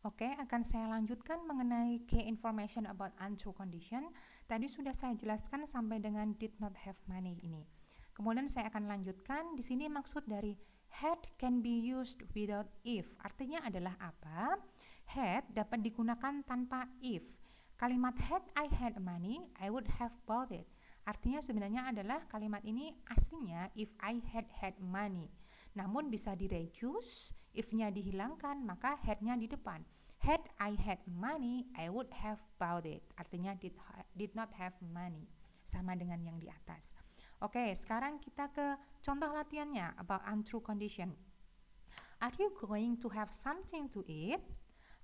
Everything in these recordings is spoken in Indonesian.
Oke, akan saya lanjutkan mengenai key information about untrue condition. Tadi sudah saya jelaskan sampai dengan did not have money ini. Kemudian saya akan lanjutkan. Di sini maksud dari had can be used without if. Artinya adalah apa? Had dapat digunakan tanpa if. Kalimat had I had money, I would have bought it. Artinya sebenarnya adalah kalimat ini aslinya if I had money. Namun bisa direduce, if-nya dihilangkan, maka had-nya di depan. Had I had money, I would have bought it. Artinya did not have money. Sama dengan yang di atas. Oke, sekarang kita ke contoh latihannya about untrue condition. Are you going to have something to eat?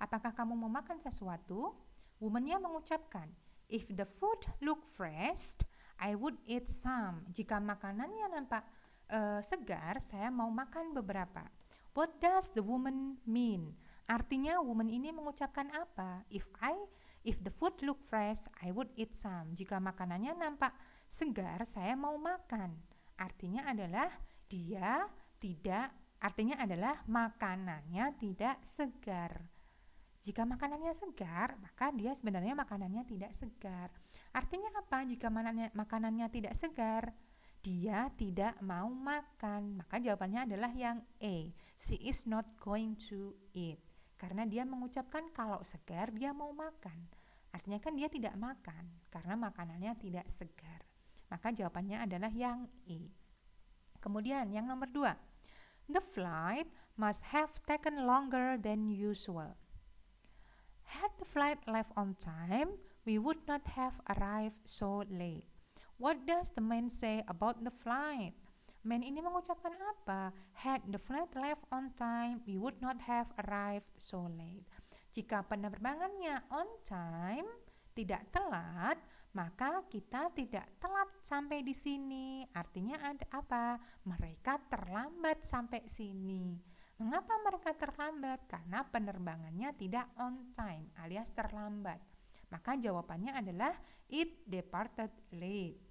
Apakah kamu mau makan sesuatu? Woman-nya mengucapkan, if the food look fresh, I would eat some. Jika makanannya nampak segar, saya mau makan beberapa. What does the woman mean? Artinya woman ini mengucapkan apa? If the food look fresh, I would eat some. Jika makanannya nampak segar, saya mau makan. Artinya adalah artinya adalah makanannya tidak segar. Jika makanannya segar, maka dia sebenarnya makanannya tidak segar. Artinya apa? Jika makanannya tidak segar, dia tidak mau makan. Maka jawabannya adalah yang A. She is not going to eat. Karena dia mengucapkan kalau segar dia mau makan. Artinya kan dia tidak makan karena makanannya tidak segar. Maka jawabannya adalah yang E. Kemudian yang nomor 2. The flight must have taken longer than usual. Had the flight left on time, we would not have arrived so late. What does the man say about the flight? Man ini mengucapkan apa? Had the flight left on time, we would not have arrived so late. Jika penerbangannya on time, tidak telat, maka kita tidak telat sampai di sini. Artinya ada apa? Mereka terlambat sampai sini. Mengapa mereka terlambat? Karena penerbangannya tidak on time alias terlambat. Maka jawabannya adalah it departed late.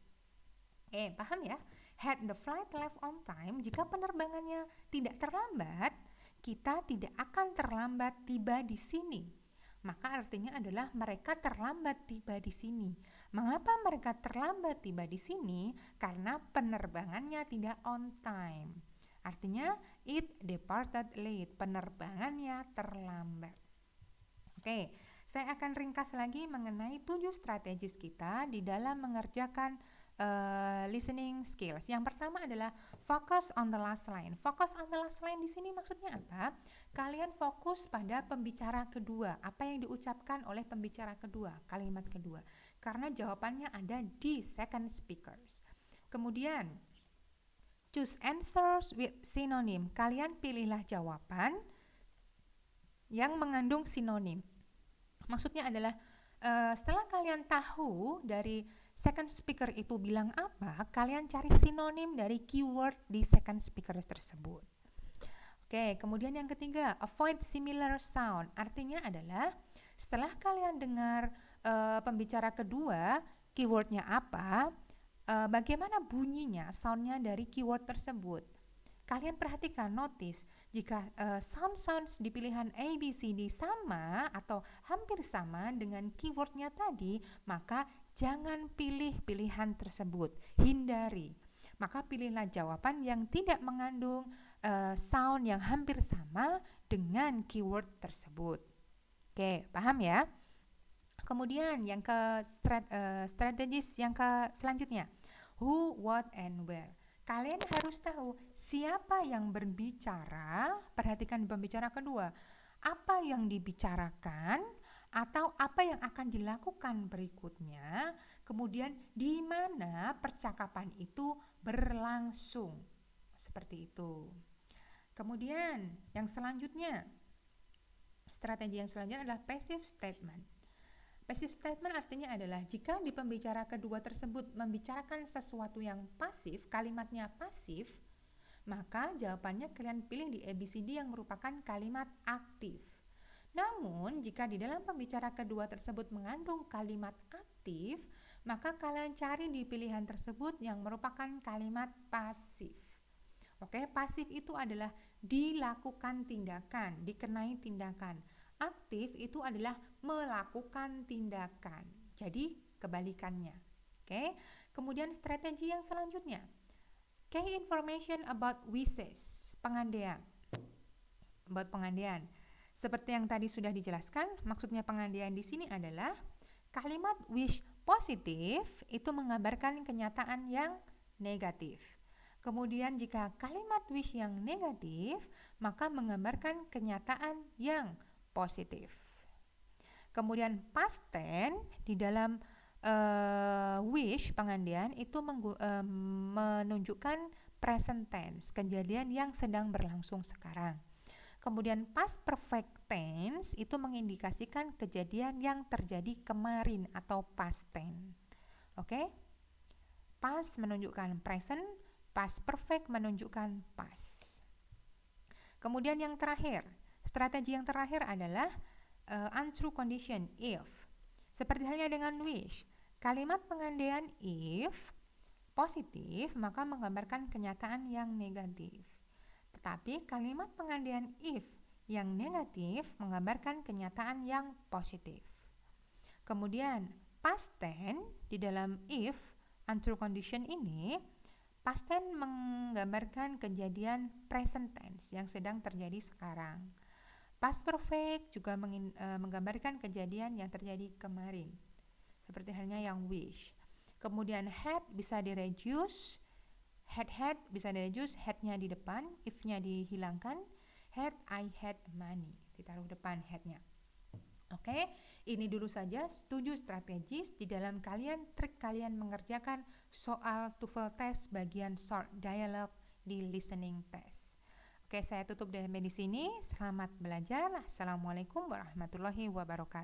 Paham ya? Had the flight left on time, jika penerbangannya tidak terlambat, kita tidak akan terlambat tiba di sini. Maka artinya adalah mereka terlambat tiba di sini. Mengapa mereka terlambat tiba di sini? Karena penerbangannya tidak on time. Artinya it departed late, penerbangannya terlambat. Oke, saya akan ringkas lagi mengenai 7 strategis kita di dalam mengerjakan listening skills. Yang pertama adalah focus on the last line. Focus on the last line di sini maksudnya apa? Kalian fokus pada pembicara kedua, apa yang diucapkan oleh pembicara kedua, kalimat kedua. Karena jawabannya ada di second speakers. Kemudian choose answers with synonym. Kalian pilihlah jawaban yang mengandung sinonim. Maksudnya adalah setelah kalian tahu dari second speaker itu bilang apa, kalian cari sinonim dari keyword di second speaker tersebut. Oke, kemudian yang ketiga, avoid similar sound. Artinya adalah setelah kalian dengar pembicara kedua, keywordnya apa, bagaimana bunyinya, soundnya dari keyword tersebut. Kalian perhatikan, notice, jika sounds di pilihan A, B, C, D sama atau hampir sama dengan keywordnya tadi, maka jangan pilih pilihan tersebut, hindari. Maka pilihlah jawaban yang tidak mengandung sound yang hampir sama dengan keyword tersebut. Oke, paham ya? Kemudian yang ke strategis yang ke selanjutnya, who, what, and where. Kalian harus tahu siapa yang berbicara. Perhatikan pembicara kedua, apa yang dibicarakan atau apa yang akan dilakukan berikutnya, kemudian di mana percakapan itu berlangsung. Seperti itu. Kemudian yang selanjutnya, strategi yang selanjutnya adalah passive statement. Passive statement artinya adalah jika di pembicara kedua tersebut membicarakan sesuatu yang pasif, kalimatnya pasif, maka jawabannya kalian pilih di ABCD yang merupakan kalimat aktif. Namun, jika di dalam pembicara kedua tersebut mengandung kalimat aktif, maka kalian cari di pilihan tersebut yang merupakan kalimat pasif. Oke, pasif itu adalah dilakukan tindakan, dikenai tindakan. Aktif itu adalah melakukan tindakan. Jadi kebalikannya. Oke. Kemudian strategi yang selanjutnya. Key information about wishes, pengandaian. About pengandaian. Seperti yang tadi sudah dijelaskan, maksudnya pengandaian di sini adalah kalimat wish positif itu menggambarkan kenyataan yang negatif. Kemudian jika kalimat wish yang negatif, maka menggambarkan kenyataan yang positif. Kemudian past tense di dalam wish pengandaian itu menunjukkan present tense, kejadian yang sedang berlangsung sekarang. Kemudian past perfect tense itu mengindikasikan kejadian yang terjadi kemarin atau past tense. Oke? Past menunjukkan present, past perfect menunjukkan past. Kemudian yang terakhir, strategi yang terakhir adalah untrue condition, if. Seperti halnya dengan wish, kalimat pengandaian if positif maka menggambarkan kenyataan yang negatif. Tetapi kalimat pengandaian if yang negatif menggambarkan kenyataan yang positif. Kemudian past tense di dalam if untrue condition ini, past tense menggambarkan kejadian present tense yang sedang terjadi sekarang. Past perfect juga menggambarkan kejadian yang terjadi kemarin. Seperti halnya yang wish. Kemudian had bisa direduce, had bisa direduce, had-nya di depan, if-nya dihilangkan. Had, I had money, ditaruh depan had-nya. Oke, ini dulu saja 7 strategis di dalam trik kalian mengerjakan soal TOEFL test bagian short dialogue di listening test. Oke, saya tutup di sini. Selamat belajar. Assalamualaikum warahmatullahi wabarakatuh.